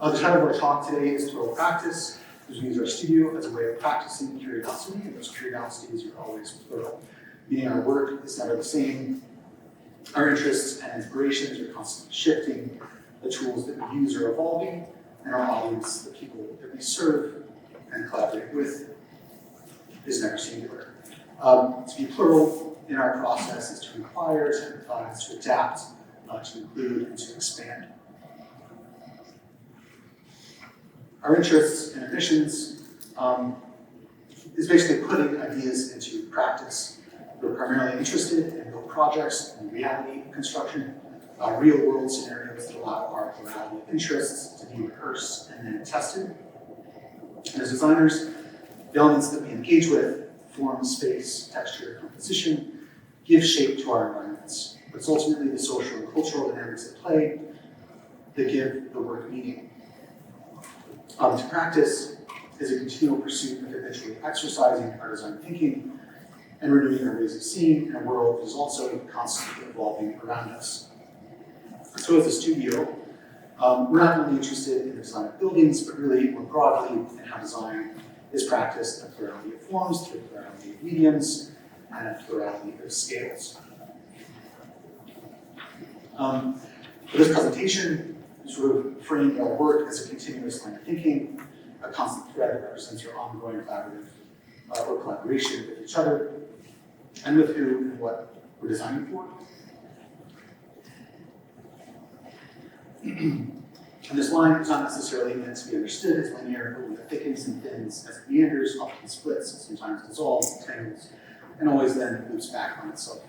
The title of our talk today is Plural Practice. We use our studio as a way of practicing curiosity, and those curiosities are always plural. Meaning our work is never the same. Our interests and inspirations are constantly shifting. The tools that we use are evolving, and our audience, the people that we serve and collaborate with, is never singular. To be plural in our process is to inquire, to empathize, to adapt, to include, and to expand. Our interests and ambitions is basically putting ideas into practice. We're primarily interested in build projects and reality construction, real-world scenarios that allow our plurality of interests to be rehearsed and then tested. And as designers, the elements that we engage with, form, space, texture, composition, give shape to our environments. But it's ultimately the social and cultural dynamics at play that give the work meaning. To practice is a continual pursuit of habitually exercising our design thinking and renewing our ways of seeing in a world that is also constantly evolving around us. So as a studio, we're not only interested in the design of buildings, but really more broadly in how design is practiced in a plurality of forms, through a plurality of mediums, and a plurality of scales. For this presentation, we sort of framed our work as a continuous line of thinking, a constant thread that represents our ongoing collaborative or collaboration with each other, and with who and what we're designing for. And this line is not necessarily meant to be understood as linear, but with thickens and thins as it meanders, often splits, sometimes dissolves, tangles, and always then loops back on itself.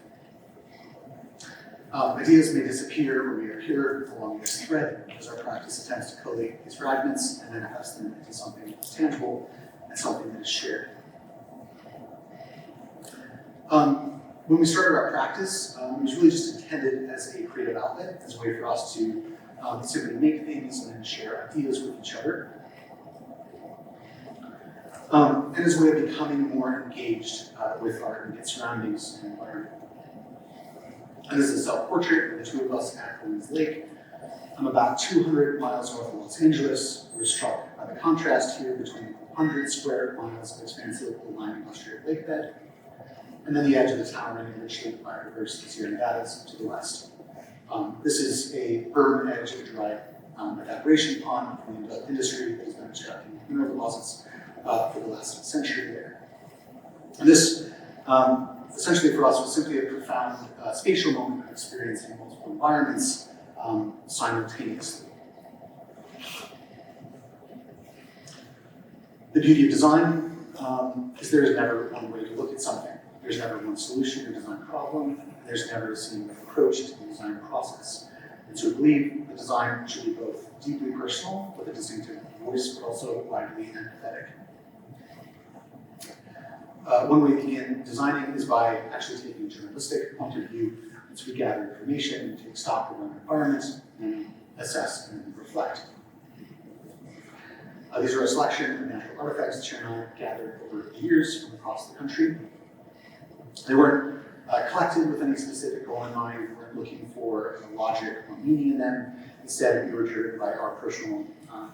Ideas may disappear or reappear along this thread as our practice attempts to collate these fragments and manifest them into something that is tangible and something that is shared. When we started our practice, it was really just intended as a creative outlet, as a way for us to simply make things and then share ideas with each other. And as a way of becoming more engaged with our immediate surroundings and environment. And this is a self-portrait of the two of us at Queens Lake. I'm about 200 miles north of Los Angeles. We're struck by the contrast here between 100 square miles of expansive aligned industrial lake bed, and then the edge of the towering and richly biodiverse Sierra Nevadas to the west. This is a urban edge of a dry evaporation pond from the industry that has been extracting mineral deposits for the last century there. And this, essentially for us, was simply a profound spatial moment of experiencing multiple environments simultaneously. The beauty of design is there is never one way to look at something. There's never one solution or design problem. There's never a single approach to the design process. And so we believe the design should be both deeply personal with a distinctive voice, but also widely empathetic. One way to begin designing is by actually taking a journalistic point of view. So we gather information, take stock of our environment, and assess and reflect. These are a selection of natural artifacts that Sharon and I gathered over the years from across the country. They weren't collected with any specific goal in mind. We weren't looking for logic or meaning in them. Instead, we were driven by our personal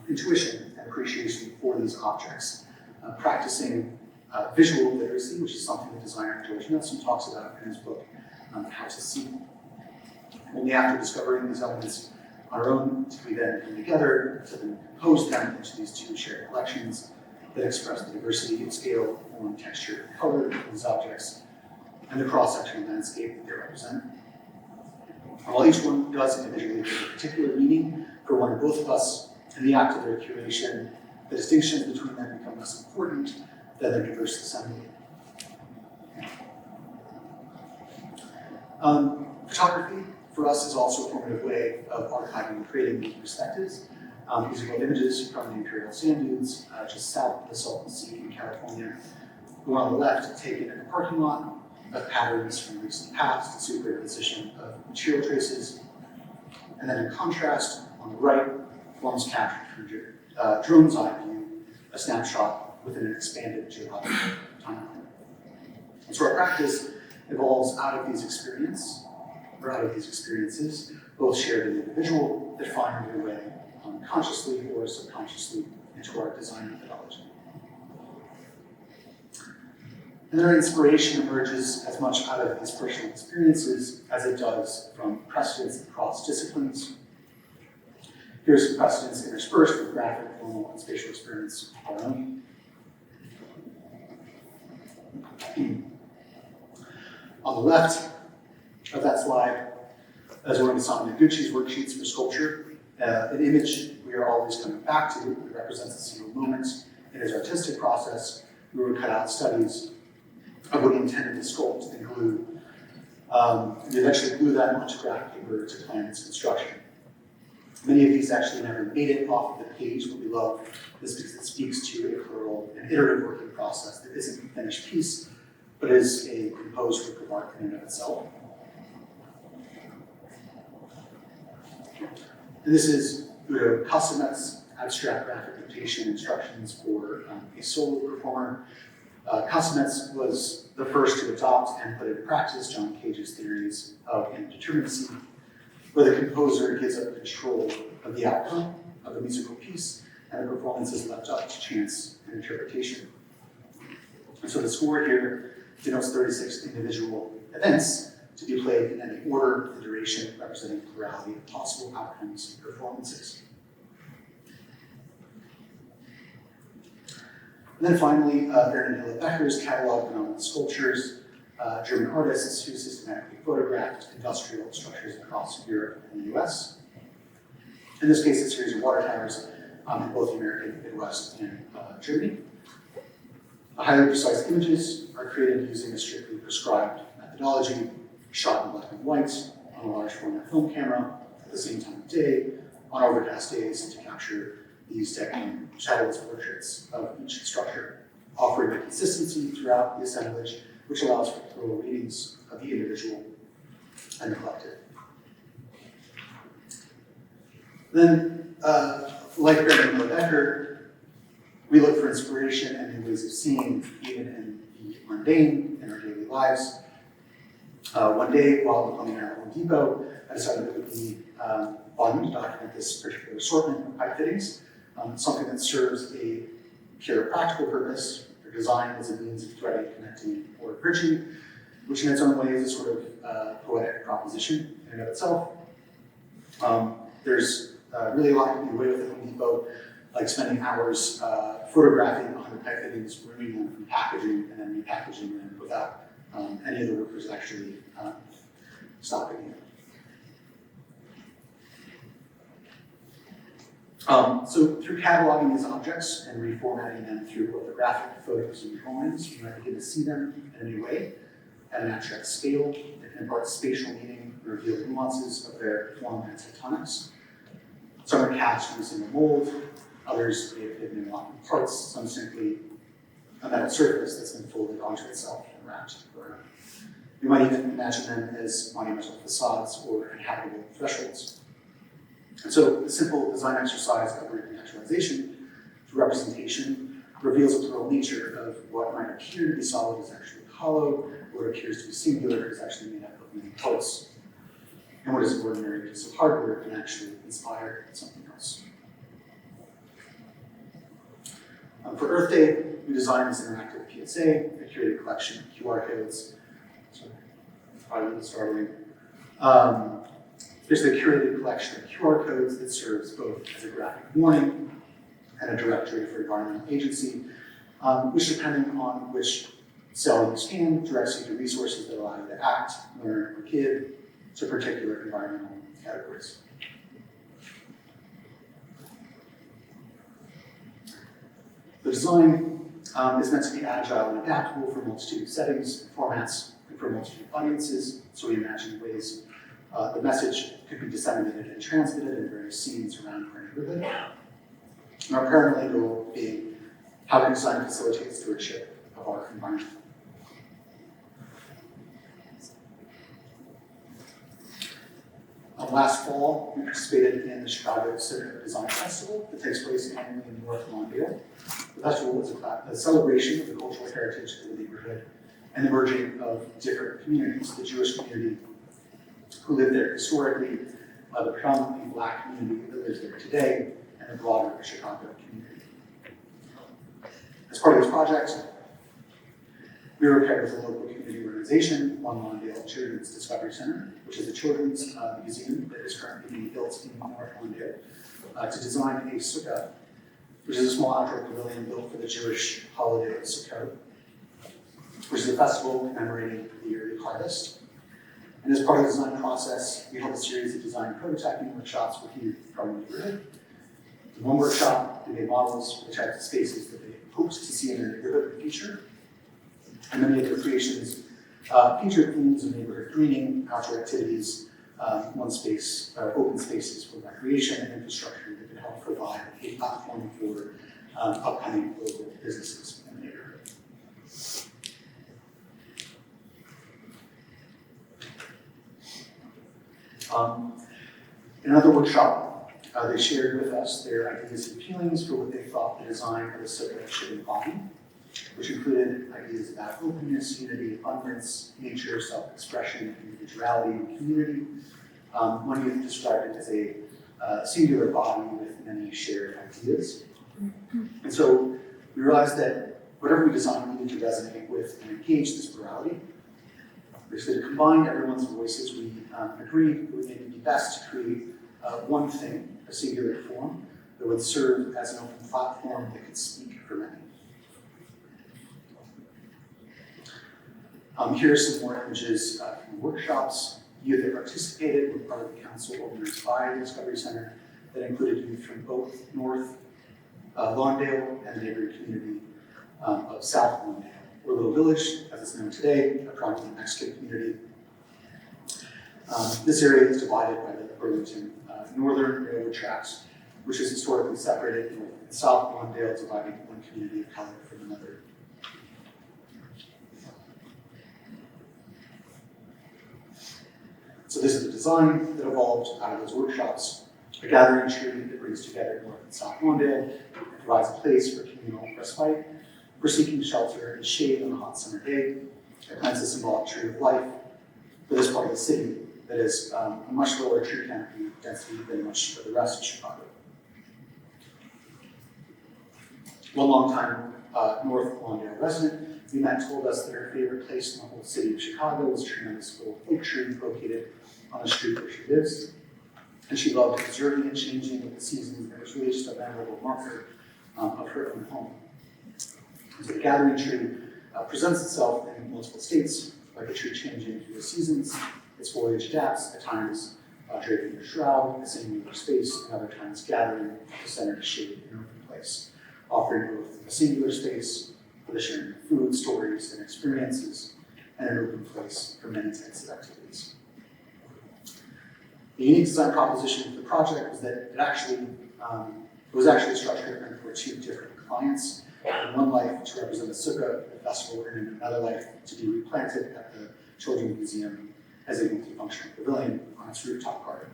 intuition and appreciation for these objects. Practicing visual literacy, which is something that designer George Nelson talks about in his book, How to See. Only after discovering these elements on our own did we then come together to then compose them into these two shared collections that express the diversity of scale, form, texture, and color of these objects, and the cross-sectional landscape that they represent. And while each one does individually have a particular meaning for one or both of us, in the act of their curation, the distinctions between them become less important than their diverse assembly. Photography, for us, is also a formative way of archiving and creating these perspectives. These are both images from the Imperial Sand Dunes, just south of the Salton Sea in California. The one on the left, taken in a parking lot, of patterns from recent past, superimposition of material traces. And then in contrast, on the right, forms captured from drone's eye view, a snapshot within an expanded geological timeline. And so our practice evolves out of these experiences, both shared and individual, that find their way consciously or subconsciously into our design methodology. And their inspiration emerges as much out of these personal experiences as it does from precedents across disciplines. Here's some precedents interspersed with graphic, formal, and spatial experiments of our own. On the left of that slide, as one of Isami Noguchi's worksheets for sculpture, an image we are always coming back to that represents a single moment in his artistic process. We would cut out studies of what he intended to sculpt and glue. And eventually glue that onto graph paper to plan its construction. Many of these actually never made it off of the page, but we love this because it speaks to a plural and iterative working process that isn't a finished piece, but is a composed work of art in and of itself. And this is Udo Kasemet's abstract graphic notation instructions for a solo performer. Kasemet's was the first to adopt and put into practice John Cage's theories of indeterminacy, where the composer gives up control of the outcome of the musical piece, and the performance is left up to chance and interpretation. And so the score here denotes 36 individual events to be played in any order, the duration representing a plurality of possible outcomes and performances. And then finally, Bernhard Becker's catalog of phenomenal sculptures, German artists who systematically photographed industrial structures across Europe and the US. In this case, a series of water towers in both the American Midwest and Germany. Highly precise images are created using a strictly prescribed methodology, shot in black and white on a large format film camera at the same time of day on overcast days to capture these decking shadowless portraits of each structure, offering a consistency throughout the assemblage, which allows for thorough readings of the individual and the collective. Then, like Bernhard Becker, we look for inspiration and new ways of seeing, even in the mundane, in our daily lives. One day, while plumbing at Home Depot, I decided it would be fun to document this particular assortment of pipe fittings, something that serves a pure practical purpose. They're designed as a means of threading, connecting, or bridging, which in its own way is a sort of poetic proposition in and of itself. There's really a lot to be away with at Home Depot, like spending hours photographing 100 pipe fittings, removing them from packaging, and then repackaging them without any of the workers actually stopping it. So through cataloging these objects and reformatting them through orthographic photos and drawings, we might begin to see them in a new way at an abstract scale. It can impart spatial meaning and reveal nuances of their form and tectonics. Some are cast from a single mold, others may have hidden in locked parts, some simply a metal surface that's been folded onto itself and wrapped around. You might even imagine them as monumental facades or inhabitable thresholds. And so the simple design exercise of recontextualization through representation reveals a plural nature of what might appear to be solid is actually hollow, what appears to be singular is actually made up of many parts, and what is an ordinary piece of hardware can actually inspire something else. For Earth Day, we designed this interactive PSA, a curated collection of QR codes. Sorry, it's probably a little startling. There's a curated collection of QR codes that serves both as a graphic warning and a directory for environmental agency, which, depending on which cell you scan, directs you to resources that allow you to act, learn, or give to particular environmental categories. The design is meant to be agile and adaptable for a multitude of settings, formats, and for a multitude of audiences, so we imagine ways the message could be disseminated and transmitted in various scenes around our neighborhood. And our primary goal being how can design facilitate stewardship of our environment. Last fall, we participated in the Chicago Center Design Festival that takes place annually in North Lawndale. The festival is a celebration of the cultural heritage of the neighborhood and the merging of different communities, the Jewish community who lived there historically, the predominantly Black community that lives there today, and the broader Chicago community. As part of this project, we were paired with a local community organization, One Lawndale Children's Discovery Center, which is a children's museum that is currently being built in North Lawndale, to design a sukkah, which is a small outdoor pavilion built for the Jewish holiday of Sukkot, which is a festival commemorating the yearly harvest. And as part of the design process, we held a series of design prototyping workshops with youth from the neighborhood. In one workshop, we made models for the types of spaces that they hoped to see in their neighborhood in the future. And many of their creations featured themes of neighborhood greening, outdoor activities, open spaces for recreation and infrastructure that could help provide a platform for upcoming local businesses in the neighborhood. In another workshop, they shared with us their ideas and feelings for what they thought the design of the sukkah should embody, which included ideas about openness, unity, abundance, nature, self-expression, individuality, and community. One youth described it as a singular body with many shared ideas. And so we realized that whatever we designed needed to resonate with and engage this plurality. So to combine everyone's voices, we agreed it would maybe be best to create one thing, a singular form, that would serve as an open platform that could speak for many. Here are some more images from workshops. Youth that participated were part of the council organized by the Discovery Center that included youth from both North Lawndale and the neighboring community of South Lawndale, or Little Village, as it's known today, a prominent Mexican community. This area is divided by the Burlington Northern Railroad tracks, which is historically separated North and South Lawndale, dividing one community of color from another. So this is the design that evolved out of those workshops, a gathering tree that brings together North and South Lawndale, and provides a place for communal respite, for seeking shelter and shade on a hot summer day. It plants a symbolic tree of life for this part of the city that is a much lower tree canopy density than much of the rest of Chicago. One longtime North Lawndale resident we met told us that her favorite place in the whole city of Chicago was a tremendous old oak tree located on the street where she lives. And she loved observing and changing with the seasons. It was really just a venerable marker of her own home. And so the gathering tree presents itself in multiple states, like a tree changing through the seasons. Its foliage adapts, at times draping a shroud, a singular space, and other times gathering the center to shade in an open place, offering both a singular space for the sharing of food, stories, and experiences, and an open place for many types of activities. The unique design proposition for the project was that it was actually structured for two different clients. In one life to represent the sukkah, the festival, and in another life to be replanted at the Children's Museum as a multifunctional pavilion on its rooftop garden.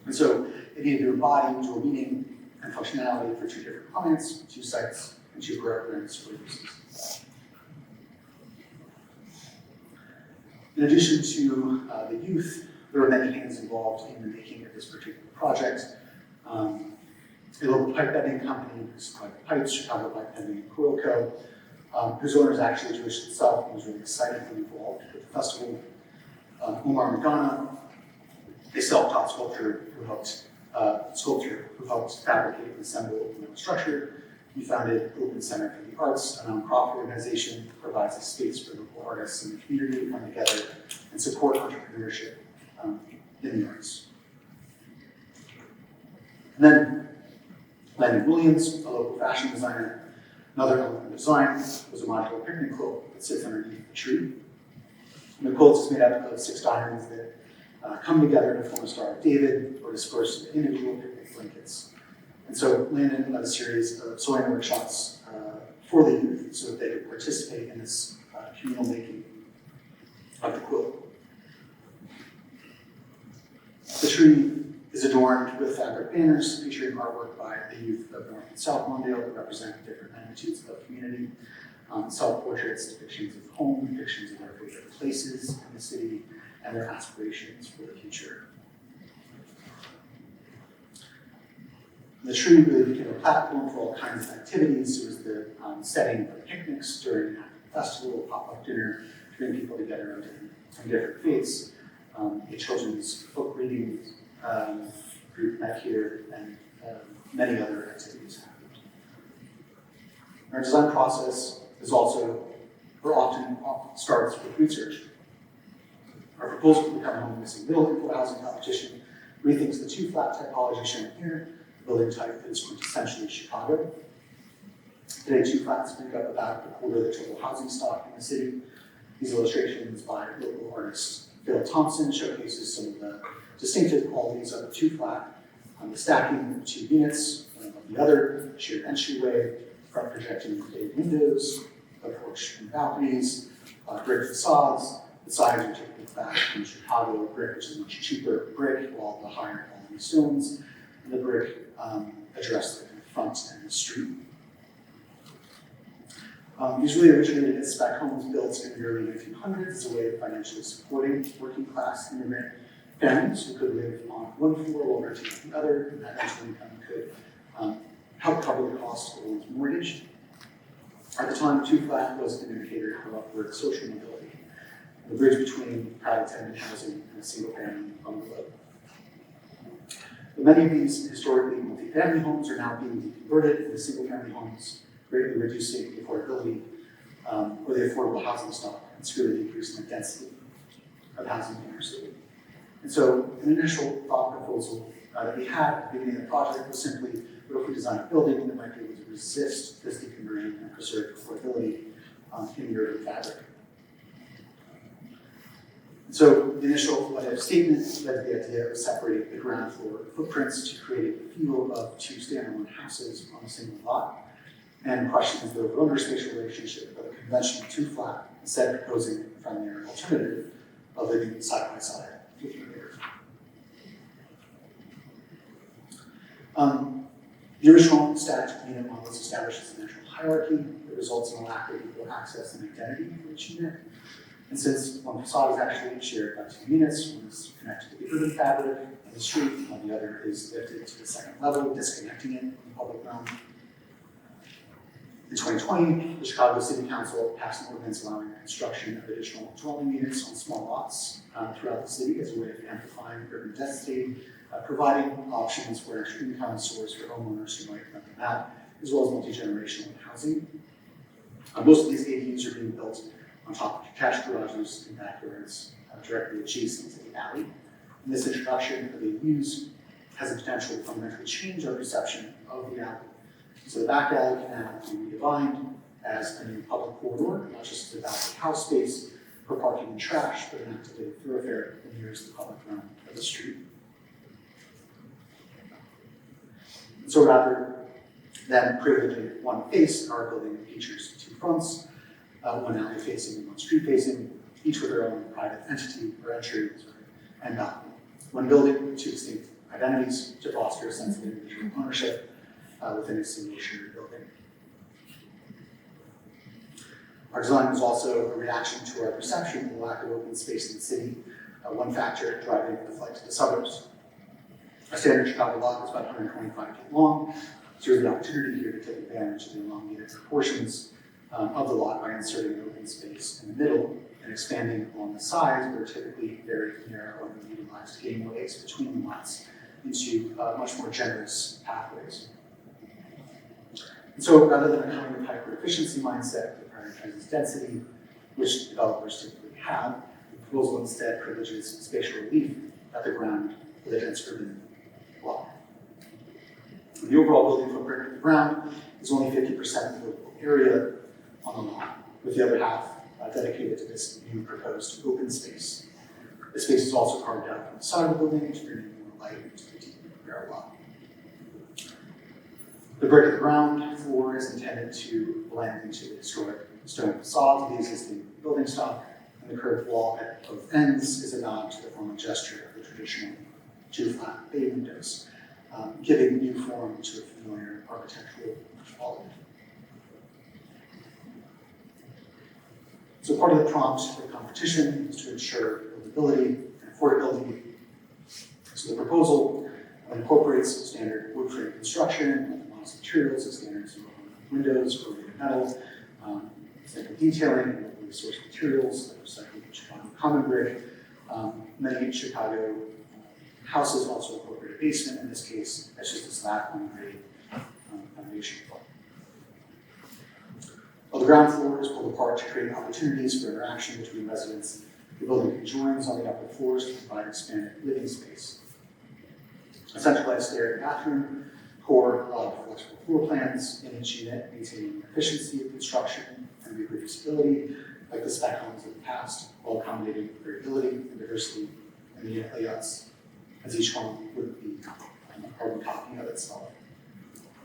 And so it needed to embody dual meaning and functionality for two different clients, two sites, and two programs for uses. In addition to the youth, there were many hands involved in the making of this particular project. A local pipe bending company, Pipes, Chicago Pipe Bending and Coil Co., whose owner is actually Jewish himself and was really excited to be involved with the festival. Omar Magana, a self-taught sculptor who helped fabricate and assemble the structure. He founded Open Center for the Arts, a nonprofit organization that provides a space for local artists in the community to come together and support entrepreneurship in the arts. And then Landon Williams, a local fashion designer, another element of design was a modular picnic quilt that sits underneath the tree. And the quilt is made up of 6 diamonds that come together to form a Star of David or disperse into individual picnic blankets. And so Landon led a series of sewing workshops for the youth so that they could participate in this communal making of the quilt. The tree is adorned with fabric banners featuring artwork by the youth of North and South Lawndale that represent different magnitudes of community, self-portraits, depictions of home, depictions of their favorite places in the city, and their aspirations for the future. The tree really became a platform for all kinds of activities. It was the setting for picnics during a festival, pop-up dinner, to bring people together from different faiths. A children's book reading group met here, and many other activities happened. Our design process is also, or often starts with research. Our proposal to become a home missing middle income housing competition rethinks the two-flat typology shown here. The building type is quintessentially Chicago. Today, two flats make up about a quarter of the total housing stock in the city. These illustrations by local artist Phil Thompson showcases some of the distinctive qualities of a two-flat. The stacking of two units, one above the other, shared entryway, front projecting bay windows, the porch and balconies, brick facades. The sides are typically flat from Chicago brick, which is much cheaper brick, while the higher quality stones and the brick address the front and the street. These really originated as spec homes built in the early 1900s as a way of financially supporting working class immigrant families who could live on one floor while renting on the other, and that rental income could help cover the cost of one's mortgage. At the time, two-flat was an indicator of upward social mobility, the bridge between private tenant housing and a single-family bungalow. But many of these historically multi-family homes are now being converted into single-family homes, greatly reducing the affordability or the affordable housing stock and severely decreasing the density of housing in our city. And so an initial thought proposal that we had at the beginning of the project was simply, what if we design a building that might be able to resist this deconversion and preserve affordability in the urban fabric? And so the initial statement led to the idea of separating the ground floor footprints to create a feel of two standalone houses on a single lot, and questions the owner spatial relationship of a conventional two-flat, instead proposing a friendlier alternative of living side by side with your neighbor. The original static unit model establishes a natural hierarchy that results in a lack of equal access and identity for each unit. And since one facade is actually shared by two units, one is connected to the urban fabric of the street, while the other is lifted to the second level, disconnecting it from the public realm. In 2020, the Chicago City Council passed an ordinance allowing the construction of additional dwelling units on small lots throughout the city as a way of amplifying urban density, providing options for an extra income source for homeowners who might rent them out, as well as multi-generational housing. Most of these ADUs are being built on top of detached garages and backyards directly adjacent to the alley. And this introduction of ADUs has the potential to fundamentally change our perception of the alley. So the back alley can now be redefined as a new public corridor, not just about the house space for parking and trash, but an activated thoroughfare that mirrors the public realm of the street. And so rather than privileging one face, our building features two fronts, one alley facing and one street facing, each with their own private entity or entry and balcony. One building, two distinct identities to foster a sense of individual ownership within a single shared building. Our design was also a reaction to our perception of the lack of open space in the city, one factor driving the flight to the suburbs. A standard Chicago lot is about 125 feet long, so there's an opportunity here to take advantage of the elongated proportions of the lot by inserting an open space in the middle and expanding along the sides, where typically very narrow and utilized gateways between the lots into much more generous pathways. And so rather than a kind of hyper-efficiency mindset that prioritizes density, which developers typically have, the proposal instead privileges spatial relief at the ground with a dense urban block. The overall building footprint of the ground is only 50% of the livable area on the lot, with the other half dedicated to this new proposed open space. The space is also carved out from the side of the building to bring more light into the deep bare lot. The brick of the ground floor is intended to blend into the historic stone facade of the existing building stock, and the curved wall at both ends is a nod to the formal gesture of the traditional two-flat bay windows, giving new form to a familiar architectural quality. So part of the prompt for the competition is to ensure buildability and affordability. So the proposal It incorporates standard wood frame construction with modest materials and standards of windows, corrugated metal, simple detailing, and locally sourced materials like recycled Chicago common brick. Many Chicago houses also incorporate a basement. In this case, that's just a slab on grade foundation. Well, the ground floor is pulled apart to create opportunities for interaction between residents. The building conjoins on the upper floors to provide expanded living space. A centralized stair and bathroom, core flexible floor plans in each unit, maintaining efficiency of construction and reproducibility, like the spec homes of the past, while accommodating variability and diversity in the unit layouts, as each home would be a carbon copy of itself,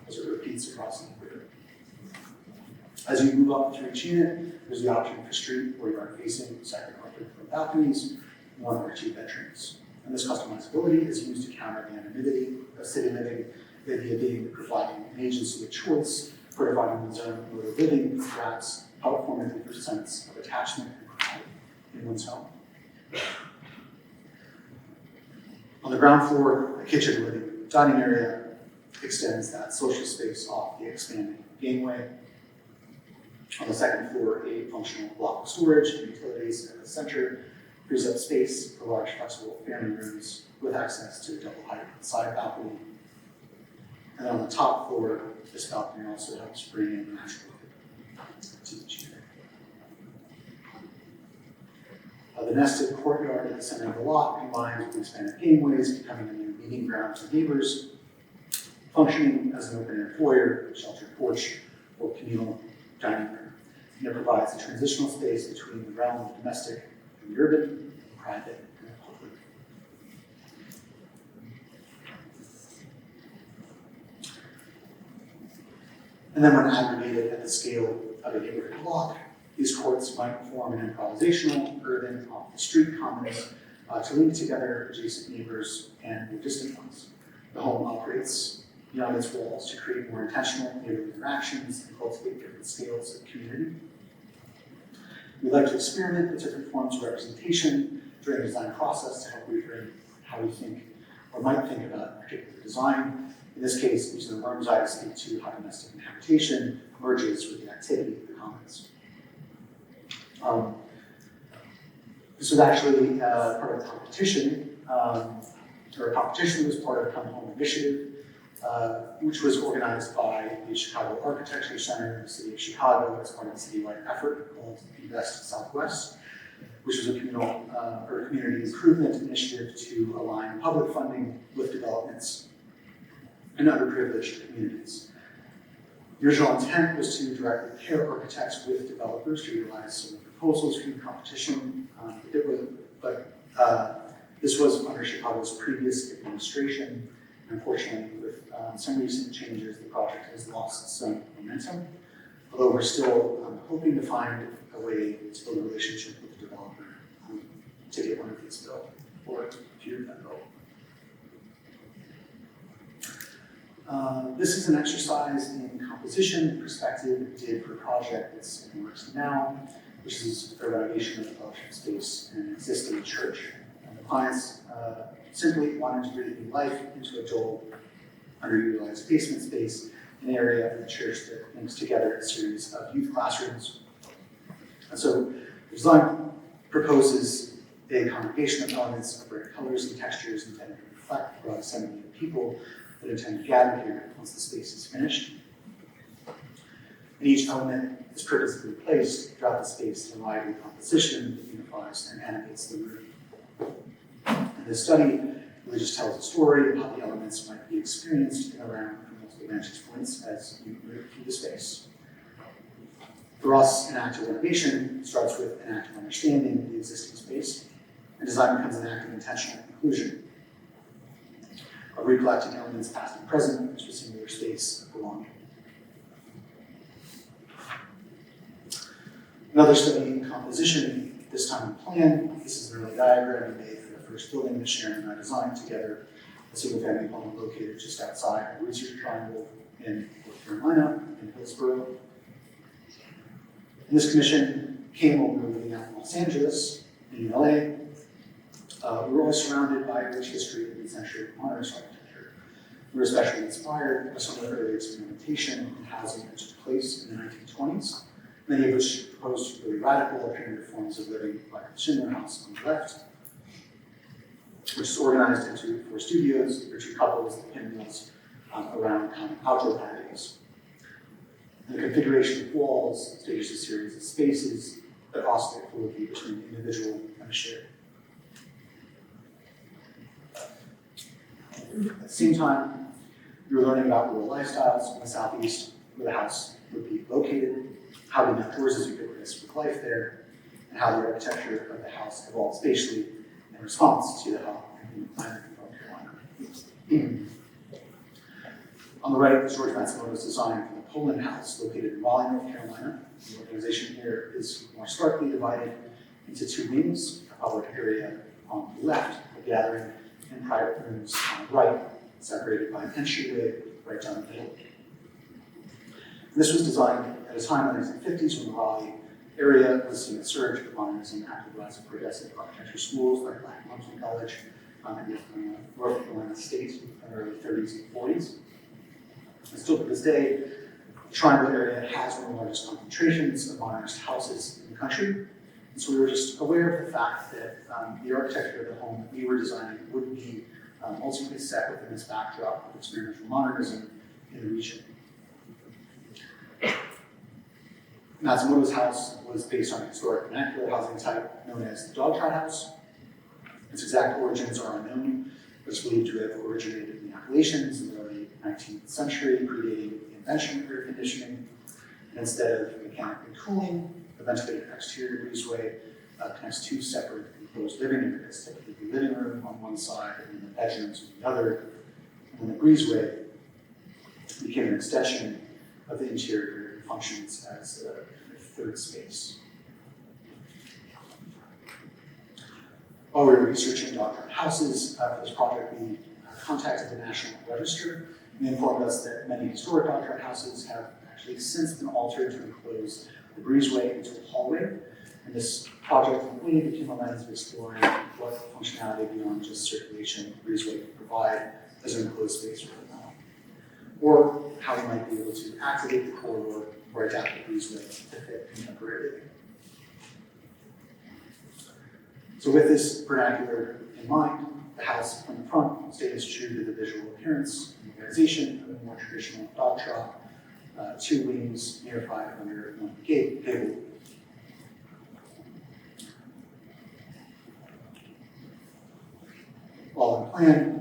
as it repeats across the grid. As you move up through each unit, there's the option for street or yard facing, second or third floor balconies, 1 or 2 bedrooms. And this customizability is used to counter the anonymity of city living, the idea being providing an agency of choice for defining the zone of mode of living, perhaps help form a deeper sense of attachment and pride in one's home. On the ground floor, the kitchen, living, dining area extends that social space off the expanding gangway. On the second floor, a functional block of storage and utilities at the center frees up space for large flexible family rooms with access to a double height side balcony. And on the top floor, this balcony also helps bring in natural light to each unit. The nested courtyard at the center of the lot combines with expanded gateways, becoming a new meeting ground for neighbors, functioning as an open-air foyer, sheltered porch, or communal dining room. And it provides a transitional space between the realm of domestic and the urban, and private and the public. And then when aggregated at the scale of a neighborhood block, these courts might form an improvisational, urban, off-the-street commons to link together adjacent neighbors and more distant ones. The home operates beyond its walls to create more intentional neighborhood interactions and cultivate different scales of community. We like to experiment with different forms of representation during the design process to help reframe how we think or might think about a particular design. In this case, using the worm's eye to speak to how domestic habitation merges with the activity of the commons. This was actually part of a competition, or a competition that was part of Come Home Initiative, which was organized by the Chicago Architecture Center in the city of Chicago as part of a citywide effort called Invest Southwest, which was a communal or community improvement initiative to align public funding with developments in underprivileged communities. The original intent was to directly pair architects with developers to utilize some proposals from the competition. This was under Chicago's previous administration. Unfortunately, with some recent changes, the project has lost some momentum. Although we're still hoping to find a way to build a relationship with the developer to get one of these built, or a few of them built. This is an exercise in composition perspective we did for a project that's in works now, which is a renovation of the fellowship space in an existing church. And the clients simply wanted to breathe new life into a dull, underutilized basement space, an area of the church that links together a series of youth classrooms. And so the design proposes a congregation of elements of bright colors and textures intended to reflect the broad assembly of people that intend to gather here once the space is finished. And each element is purposefully placed throughout the space to provide a composition that unifies and animates the room. In this study, really just tells a story of how the elements might be experienced and around from multiple vantage points as you move through the space. For us, an act of renovation starts with an act of understanding the existing space, and design becomes an act of intentional inclusion, of recollecting elements past and present into a singular space of belonging. Another study in composition, this time in plan. This is an early diagram we made for the first building that Sharon and I designed together, a single-family home located just outside the Research Triangle in North Carolina, in Hillsborough. And this commission came when we were living out in Los Angeles, in LA. We were always surrounded by a rich history of mid-century modernist architecture. We were especially inspired by some of the early experimentation in housing that took place in the 1920s, many of which proposed really radical alternative forms of living, like the Schindler House on the left, which is organized into 4 studios or 2 couples and pinwheels around common outdoor patios. And the configuration of walls stages a series of spaces that oscillate fluidly between the individual and the shared. At the same time, we were learning about rural lifestyles in the Southeast, where the house would be located, how being outdoors is ubiquitous with life there, and how the architecture of the house evolved spatially in response to the health and climate of North Carolina. On the right is George Matsumoto's design for the Poland House, located in Raleigh, North Carolina. The organization here is more starkly divided into 2 wings, a public area on the left, a gathering and private rooms on the right, separated by an entryway right down the middle. This was designed at a time in the 1950s when the Raleigh area was seeing a surge of modernism after the rise of progressive architecture schools like Black Mountain College in North Carolina State in the early 30s and 40s. And still to this day, the Triangle area has one of the largest concentrations of modernist houses in the country. And so we were just aware of the fact that the architecture of the home that we were designing would be ultimately set within this backdrop of experimental modernism in the region. Matsumoto's house was based on a historic vernacular housing type known as the dog trot house. Its exact origins are unknown, but it's believed to have originated in the Appalachians in the early 19th century, predating the invention of air conditioning. And instead of mechanically cooling, the ventilated exterior breezeway connects 2 separate enclosed living areas, typically the living room on one side and the bedrooms on the other. And then the breezeway became an extension of the interior and functions as a 3rd space. While we were researching dog trot houses for this project, we contacted the National Register, and they informed us that many historic dog trot houses have actually since been altered to enclose the breezeway into a hallway. And this project really became a lens of exploring what functionality beyond just circulation the breezeway could provide as an enclosed space for the home, or how we might be able to activate the corridor or adapt the breezeway to fit contemporary living. So with this vernacular in mind, the house from the front stays true to the visual appearance and organization of a more traditional dog trot, 2 wings, near 5 under 1 gable. While on plan,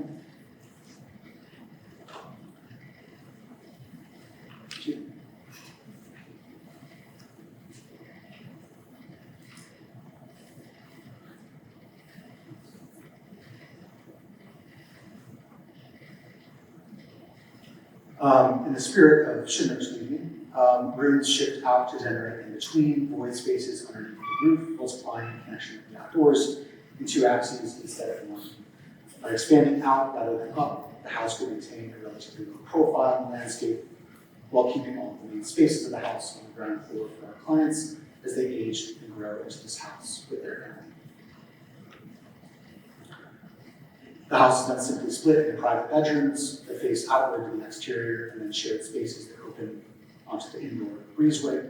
in the spirit of Schindler's Levy, rooms shift out to generate in between void spaces underneath the roof, multiplying the connection with the outdoors in 2 axes instead of 1. By expanding out rather than up, the house will maintain a relatively low profile in the landscape while keeping all of the main spaces of the house on the ground floor for our clients as they age and grow into this house with their family. The house is then simply split into private bedrooms that face outward to the exterior and then shared spaces that open onto the indoor breezeway.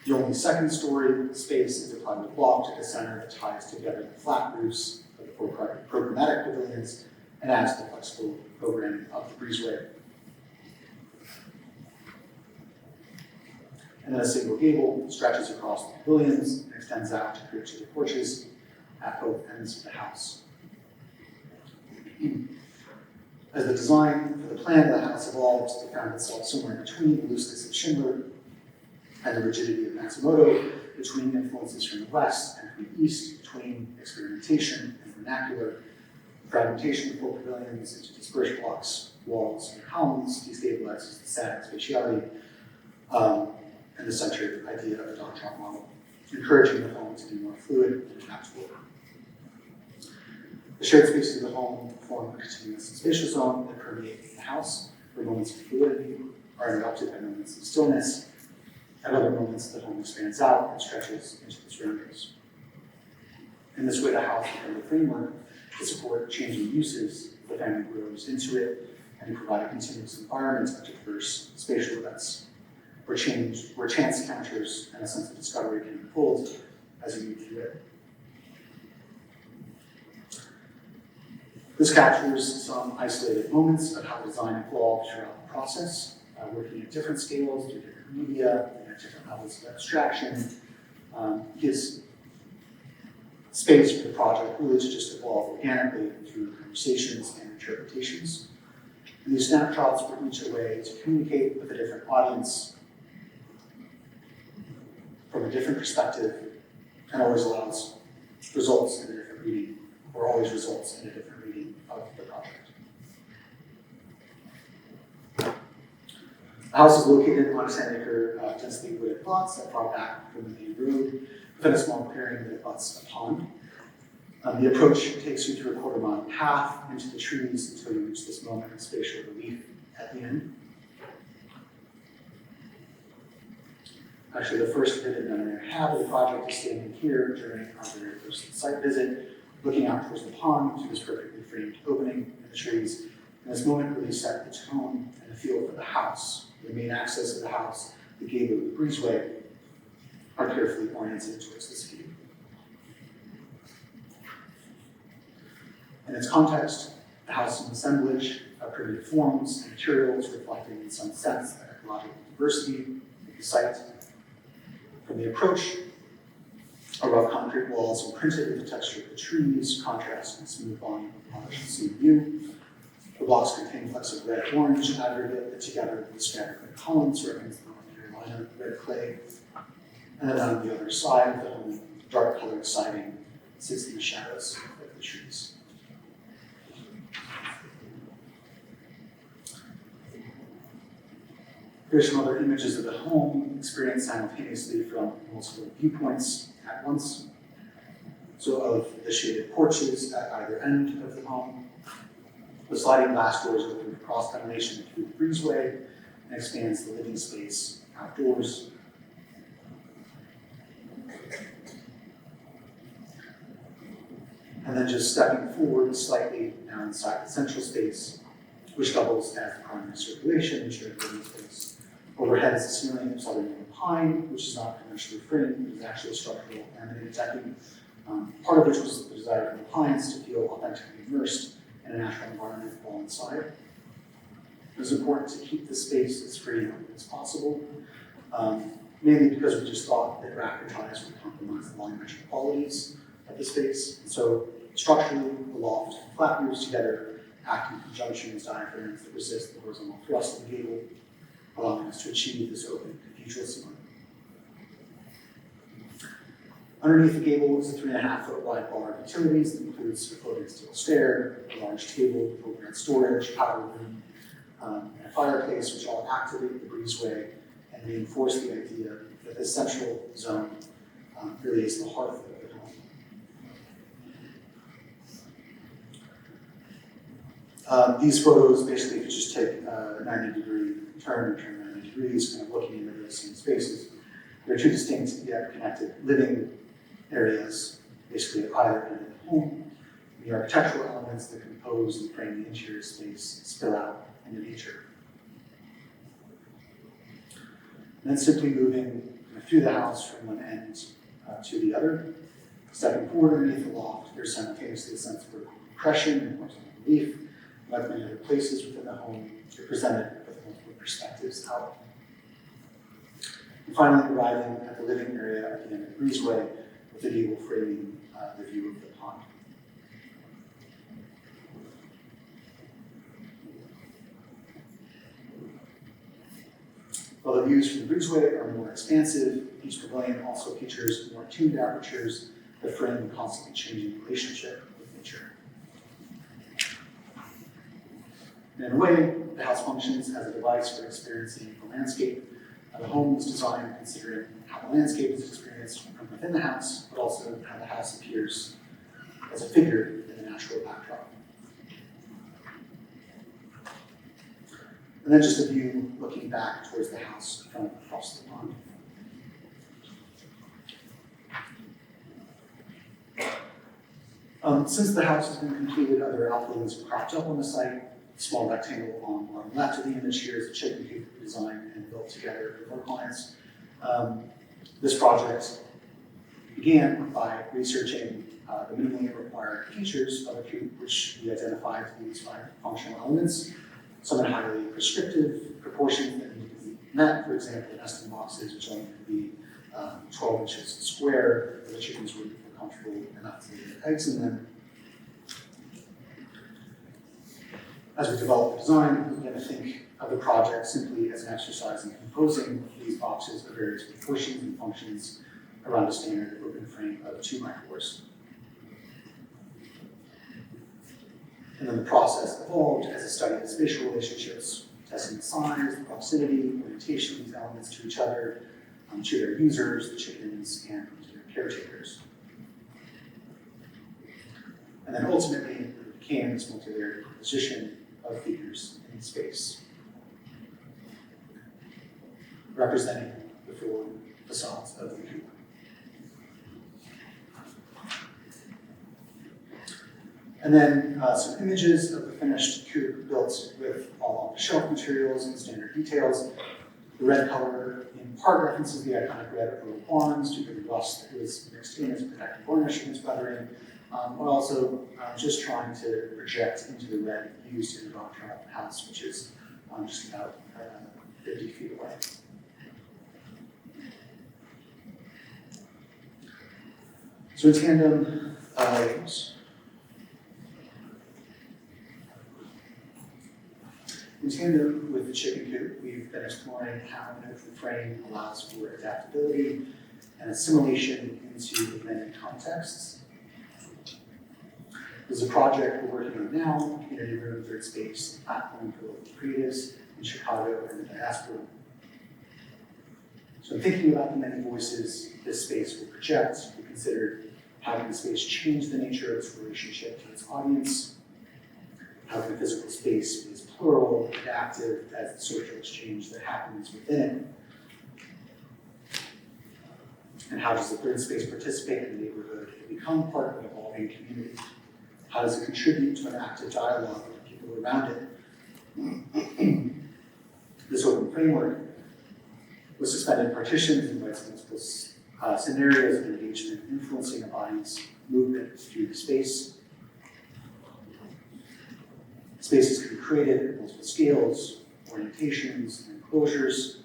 The only 2nd story space is a plywood block at the center that ties together the flat roofs of the 4 programmatic pavilions and adds the flexible programming of the breezeway. And then a single gable stretches across the pavilions and extends out to create 2 porches at both ends of the house. As the design for the plan of the house evolved, it found itself somewhere between the looseness of Schindler and the rigidity of Matsumoto, between influences from the West and from the East, between experimentation and vernacular, fragmentation of 4 pavilions into dispersed blocks, walls, and columns destabilizes the static spatiality and the centered idea of a dog trot model, encouraging the home to be more fluid and adaptable. The shared spaces of the home form a continuous spatial zone that permeates the house, where moments of fluidity are interrupted by moments of stillness. At other moments, the home expands out and stretches into the surroundings. In this way, the house becomes a framework to support changing uses of the family grows into it, and to provide a continuous environment of diverse spatial events, where chance encounters and a sense of discovery can unfold as you move through it. This captures some isolated moments of how design evolved throughout the process, working at different scales, through different media, and at different levels of abstraction. Gives space for the project really to just evolve organically through conversations and interpretations. And these snapshots were each a way to communicate with a different audience from a different perspective, and always results in a different reading, or always results in a different reading of the project. The house is located on a 10-acre densely wooded lot set far back from the main road, within a small clearing that abuts a pond. The approach takes you through a quarter-mile path into the trees until you reach this moment of spatial relief at the end. Actually, the first vivid memory I have of the project is standing here during our very first site visit, looking out towards the pond through this perfectly framed opening in the trees. And this moment really set the tone and the feel for the house. The main access of the house, the gable and the breezeway, are carefully oriented towards this view. In its context, the house is an assemblage of primitive forms and materials reflecting in some sense the ecological diversity of the site. From the approach, a rough concrete walls imprinted with the texture of the trees, contrasting the smooth volume of polished sea view. The blocks contain flecks of red-orange aggregate that together with the scattered red columns reference the North Carolina red clay. And then on the other side, the home dark-colored siding sits in the shadows of the trees. Here's some other images of the home experienced simultaneously from multiple viewpoints at once. So of the shaded porches at either end of the home, the sliding glass doors open for cross ventilation through the breezeway and expands the living space outdoors. And then just stepping forward slightly now inside the central space, which doubles as the primary circulation and shared living space. Overhead is a ceiling of southern yellow pine, which is not conventionally framed, but is actually structural laminated decking, part of which was the desire for the pines to feel authentically immersed in a natural environment while inside. It was important to keep the space as free and open as possible, mainly because we just thought that rack ties would compromise the volumetric qualities of the space. And so structurally, the loft and flat roofs together act in conjunction as diaphragms that resist the horizontal thrust of the gable, allowing us to achieve this open cathedral ceiling. Underneath the gable is a 3.5-foot wide bar of utilities that includes a floating steel stair, a large table with overhead storage, powder room, and a fireplace, which all activate the breezeway and reinforce the idea that this central zone really is the heart of the home. These photos basically, if you just take a 90-degree turn 90 degrees, kind of looking into those same spaces, there are two distinct yet connected living areas, basically at either end of the home. The architectural elements that compose and frame the interior space spill out into nature. And then simply moving through the house from one end to the other, stepping forward underneath the loft, there's simultaneously a sense of vertical compression and horizontal relief. Like many other places within the home, you're presented with multiple perspectives out. And finally, arriving at the living area at the end of the breezeway, with the gable framing the view of the pond. While the views from the breezeway are more expansive, each pavilion also features more tuned apertures that frame the constantly changing relationship with nature. And in a way, the house functions as a device for experiencing the landscape. The home is designed considering how the landscape is experienced from within the house, but also how the house appears as a figure in the natural backdrop. And then just a view looking back towards the house from across the pond. Since the house has been completed, other outbuildings have cropped up on the site. The small rectangle on the bottom left of the image here is a chicken coop designed and built together with our clients. This project began by researching the minimally required features of a coop, which we identified to be these 5 functional elements. Some are highly prescriptive proportions that need to be met. For example, nesting boxes, which only need to be 12 inches square, so the chickens would feel comfortable enough to lay their eggs in them. As we develop the design, we began to think of the project simply as an exercise in composing these boxes of various proportions and functions around a standard open frame of 2 microbores. And then the process evolved as a study of spatial relationships, testing the size, the proximity, orientation of these elements to each other, to their users, the chickens, and to their caretakers. And then ultimately, it became this multi-layered composition of figures in space, representing the 4 facades of the coop. And then some images of the finished coop built with all off-the-shelf materials and standard details. The red color in part references the iconic red of the lawns due to the rust that was mixed in as a protective varnish in its weathering, while also just trying to project into the red used in the dog trap house, which is just about 50 feet away. So in tandem, in tandem with the chicken coop, we've been exploring how an open frame allows for adaptability and assimilation into many contexts. There's a project we're working on now, Community Room, Third Space, platform for local creatives in Chicago and the diaspora. So in thinking about the many voices this space will project, we considered how can the space change the nature of its relationship to its audience. How can a physical space be as plural, adaptive as the social exchange that happens within it? And how does the third space participate in the neighborhood and become part of an evolving community? How does it contribute to an active dialogue with the people around it? This open framework with suspended partitions invites multiple scenarios of engagement influencing a body's movement through the space. Spaces can be created at multiple scales, orientations, and enclosures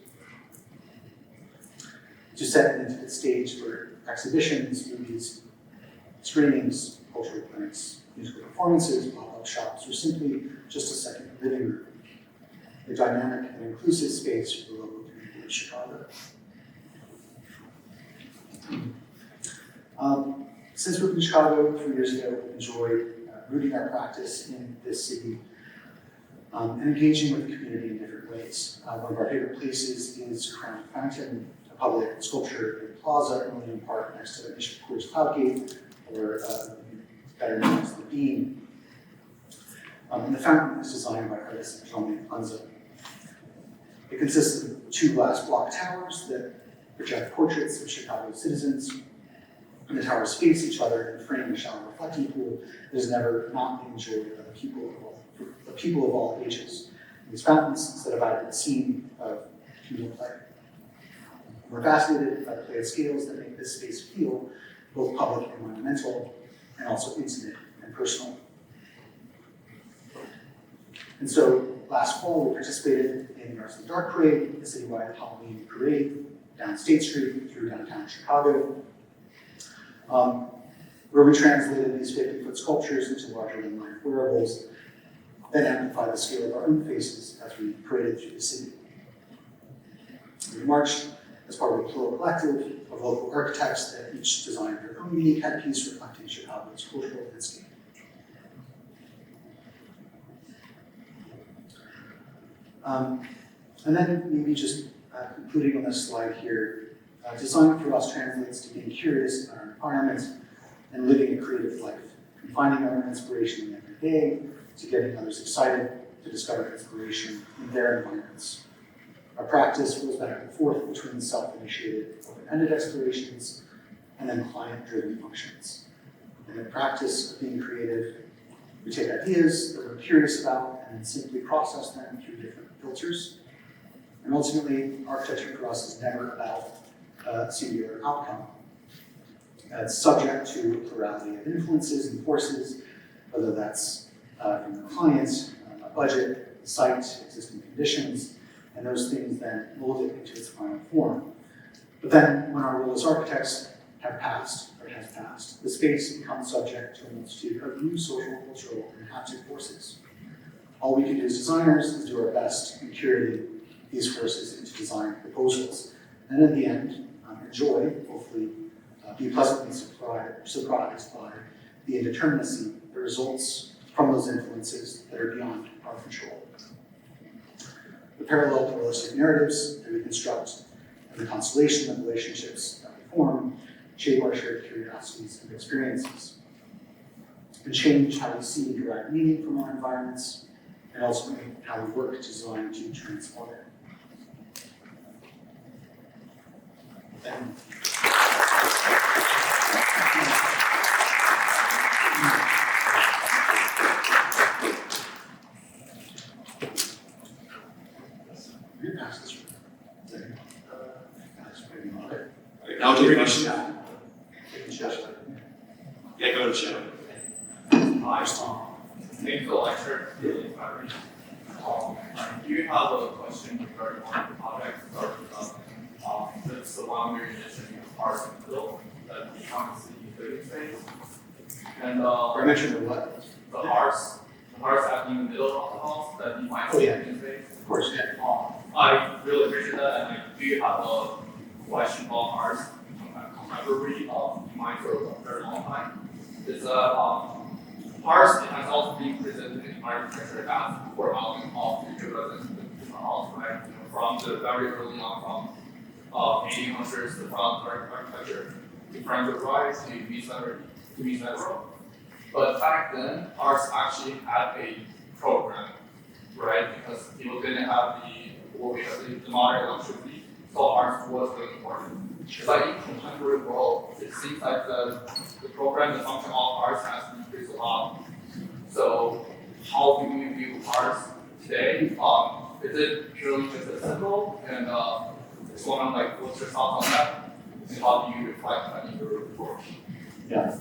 to set an intimate stage for exhibitions, movies, screenings, cultural clinics, musical performances, pop-up shops, or simply just a second living room. A dynamic and inclusive space for the local community of Chicago. Since we've been in Chicago 3 years ago, we enjoyed rooting our practice in this city and engaging with the community in different ways. One of our favorite places is Crown Fountain, a public sculpture plaza in Millennium Park next to the Bishop Coors Cloud Gate, or better known as the Bean. And the fountain is designed by artist Jean-Marie Panza. It consists of 2 glass block towers that project portraits of Chicago citizens. And the towers face each other and frame a shallow reflecting pool that has never not been enjoyed by the people of all ages. And these fountains set about the scene of communal play. We're fascinated by the play of scales that make this space feel both public and monumental, and also intimate and personal. And so last fall, we participated in the Arts in the Dark Parade, a citywide Halloween parade down State Street through downtown Chicago, where we translated these 50-foot sculptures into larger than life wearables that amplify the scale of our own faces as we paraded through the city. We marched as part of a Plural collective of local architects that each designed their own unique headpiece reflecting Chicago's cultural landscape. And then maybe just concluding on this slide here, design for us translates to being curious in our environment and living a creative life, confining our own inspiration in every day to getting others excited to discover inspiration in their environments. Our practice goes back and forth between self-initiated, open-ended explorations and then client-driven functions. In the practice of being creative, we take ideas that we're curious about and simply process them through different filters. And ultimately, architecture for us is never about a singular outcome. It's subject to a plurality of influences and forces, whether that's from the client, a budget, the site, existing conditions, and those things then mold it into its final form. But then, when our role as architects have passed, or has passed, the space becomes subject to a multitude of new social, cultural, and haptic forces. All we can do as designers is do our best in curating these forces into design proposals. And in the end, enjoy, hopefully, be pleasantly surprised by the indeterminacy that results from those influences that are beyond our control. The parallel pluralistic narratives that we construct and the constellation of relationships that we form shape our shared curiosities and experiences, and change how we see and derive meaning from our environments, and ultimately how we work to design to transform it. And you can pass this one. Now do we question? Yeah. Yeah, go to Joe. Hi, thank you for the lecture. Really inspiring. Do you have a question regarding one of the projects that's the one where you mentioned art in the middle that becomes the living space? And I mentioned the what? the hearts happening in the middle of the house that defines the living space. Of course, yeah. I really appreciate that, and I do have a question about hearts contemporary in mind for a very long time. Is hearts has also been presented in architecture as core element of future residents in the house, right? You know, from the very early on, from 1800s, the front architecture, to French rise to mid-century. But back then, arts actually had a program, right? Because people didn't have the modern electricity, so arts was really important. But in contemporary world, it seems like the program, the function of arts has increased a lot. So how do we view arts today? Is it purely just a symbol? And it's one of like, what's your thoughts on that? And how do you reflect that in your report? Yeah.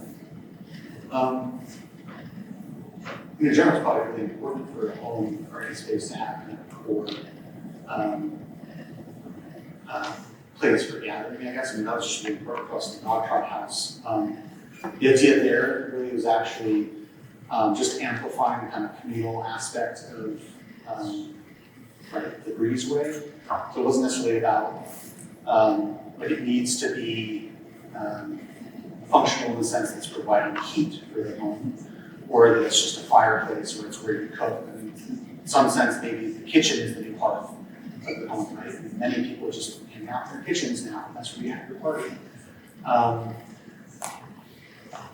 In general, it's probably really important for all art space to have kind of a core place for gathering, I guess. I mean, that was just really important for us in the dog trot house. The idea there really was actually just amplifying the kind of communal aspect of the breezeway. So it wasn't necessarily about like it needs to be functional in the sense that it's providing heat for the home, or that it's just a fireplace or it's where you cook. I mean, in some sense, maybe the kitchen is the new part of the home, right? I mean, many people just hang out in their kitchens now, and that's where you have your party.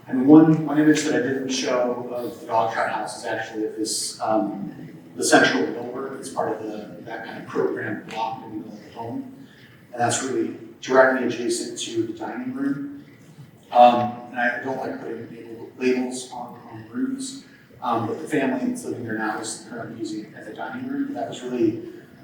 And one image that I didn't show of the dog trot house is actually of this, the central millwork. It's part of that kind of program block in the middle of the home. And that's really directly adjacent to the dining room. And I don't like putting labels on rooms, but the family that's living there now is currently using it as a dining room. That was really,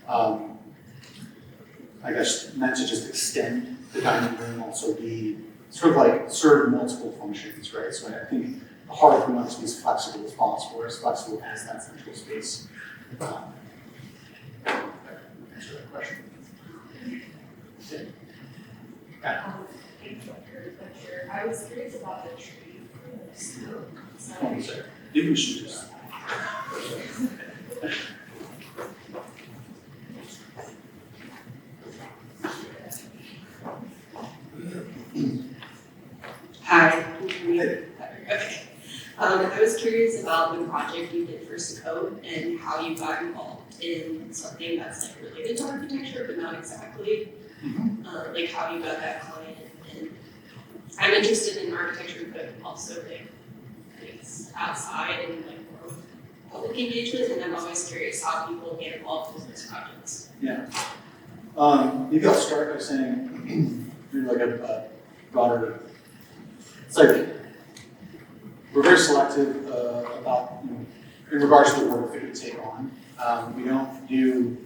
I guess, meant to just extend the dining room, also be sort of like serve multiple functions, right? So I think the heart we want to be as flexible as possible, or as flexible as that central space. Answer that question. Yeah. I was curious about the tree for this. Oh, sorry. You can shoot this. Hi. Okay. I was curious about the project you did for Code and how you got involved in something that's like related to architecture, but not exactly. Like how you got that client. And I'm interested in architecture, but also like things outside and like more public engagement. And I'm always curious how people get involved in those projects. Yeah. Maybe I'll start by saying, through like a broader, it's like we're very selective about, in regards to the work that we take on. We don't do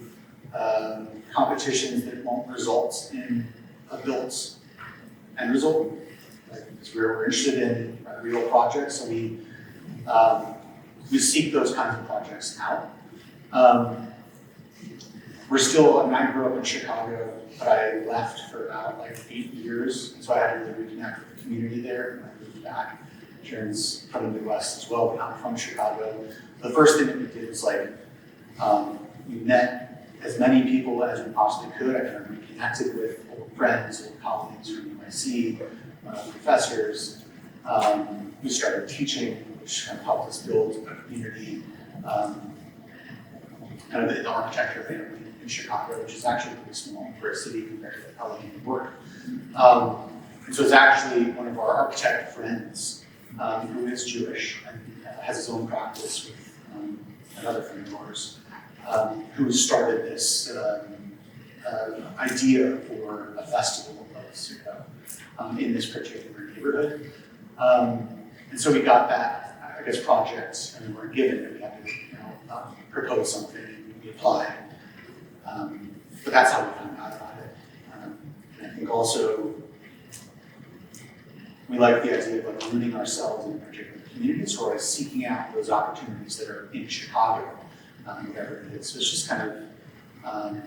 competitions that won't result in a built end result. Like, because we're interested in real projects, so we seek those kinds of projects out. We're still, I grew up in Chicago, but I left for about like 8 years, so I had to really reconnect with the community there when I moved back. Sharon's from the Midwest as well, but I'm from Chicago. The first thing that we did was like, we met as many people as we possibly could. I kind of reconnected with old friends, old colleagues from UIC, professors. We started teaching, which kind of helped us build a community, kind of the architecture family in Chicago, which is actually pretty small for a city compared to LA and New York. And so it's actually one of our architect friends who is Jewish and has his own practice with another friend of ours, who started this idea for a festival of Sukkot in this particular neighborhood. And so we got that, I guess, project, and we were given it. We had to, propose something, and we applied. But that's how we found out about it. And I think also we like the idea of like rooting ourselves in a particular community, so we're seeking out those opportunities that are in Chicago, whatever it is. So it's just kind of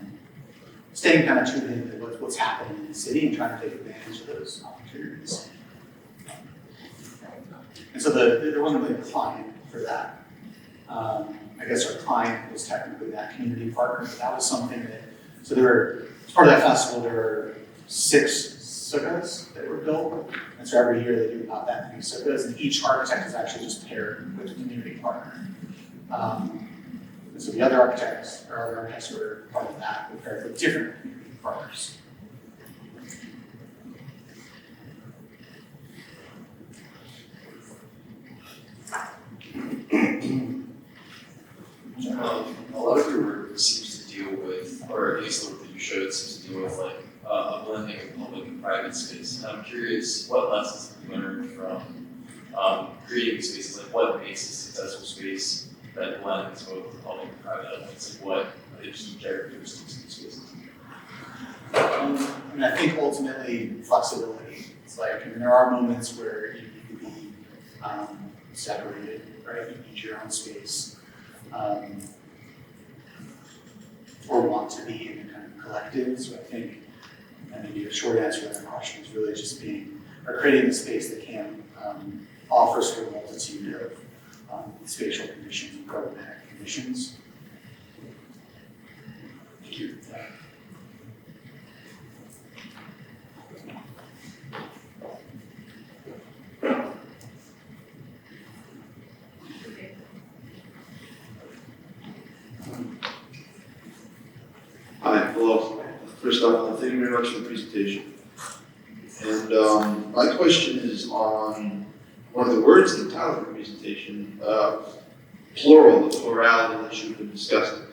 staying kind of tuned into what's happening in the city and trying to take advantage of those opportunities. And so there wasn't really a client for that. I guess our client was technically that community partner, but that was something that, so as part of that festival, there were 6 sukkahs that were built. And so every year they do about that many sukkahs, and each architect is actually just paired with a community partner. And so the other architects who were part of that were paired with different community partners. A lot of your work seems to deal with, or at least the work that you showed seems to deal with like a blending of public and private space. And I'm curious, what lessons have you learned from creating spaces? Like what makes a successful space that blends both the public and private elements? Like what are the key characteristics of these spaces? I think ultimately flexibility. It's like, there are moments where you need to be separated, right? You need your own space. Or want to be in a kind of collective. So I think, and maybe a short answer to that question is really just creating a space that can offer sort of a multitude of spatial conditions and programmatic conditions. Thank you. Hi, hello. First off, thank you very much for the presentation. And my question is on one of the words in the title of the presentation, plural, the plurality that you've been discussing.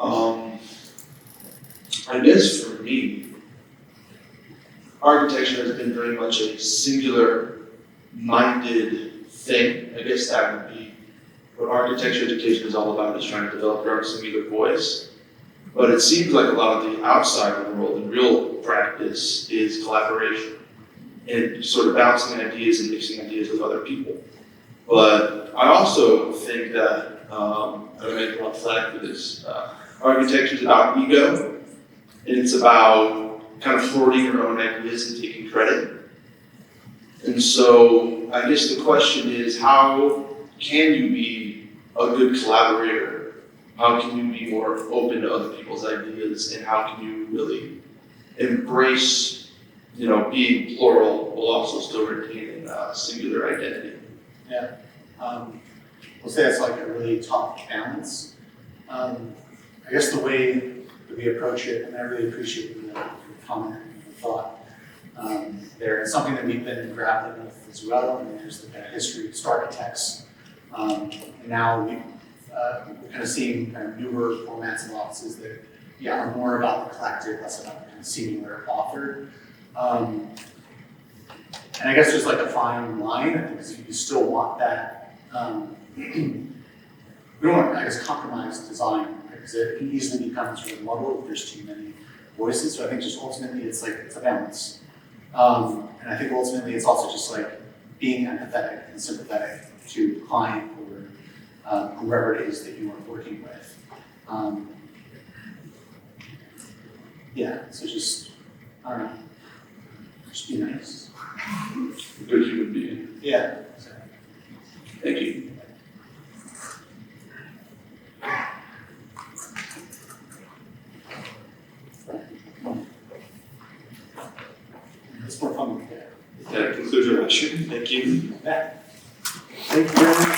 I guess for me, architecture has been very much a singular-minded thing. I guess that would be what architecture education is all about, is trying to develop your own singular voice. But it seems like a lot of the outside of the world in real practice is collaboration and sort of bouncing ideas and mixing ideas with other people. But I also think that, I don't make a lot of flack for this, architecture is about ego, and it's about kind of hoarding your own ideas and taking credit. And so I guess the question is, how can you be a good collaborator? How can you be more open to other people's ideas, and how can you really embrace, being plural while also still retaining a singular identity? Yeah, we'll say it's like a really tough balance. I guess the way that we approach it, and I really appreciate the comment and the thought there. It's something that we've been grappling with as well. And there's the kind of history of architects. And now we're kind of seeing kind of newer formats and offices that, are more about the collective, less about the kind of singular author. And I guess there's like a fine line, because you still want that, we don't want, I guess, compromise design, because it can easily become sort of muddled if there's too many voices. So I think just ultimately it's like, it's a balance. And I think ultimately it's also just like being empathetic and sympathetic to the client or whoever it is that you are working with. Yeah, so just, I don't know, just be nice. Good human being. Yeah. Thank you. It's more fun. That concludes our lecture. Thank you. Yeah. Thank you very much.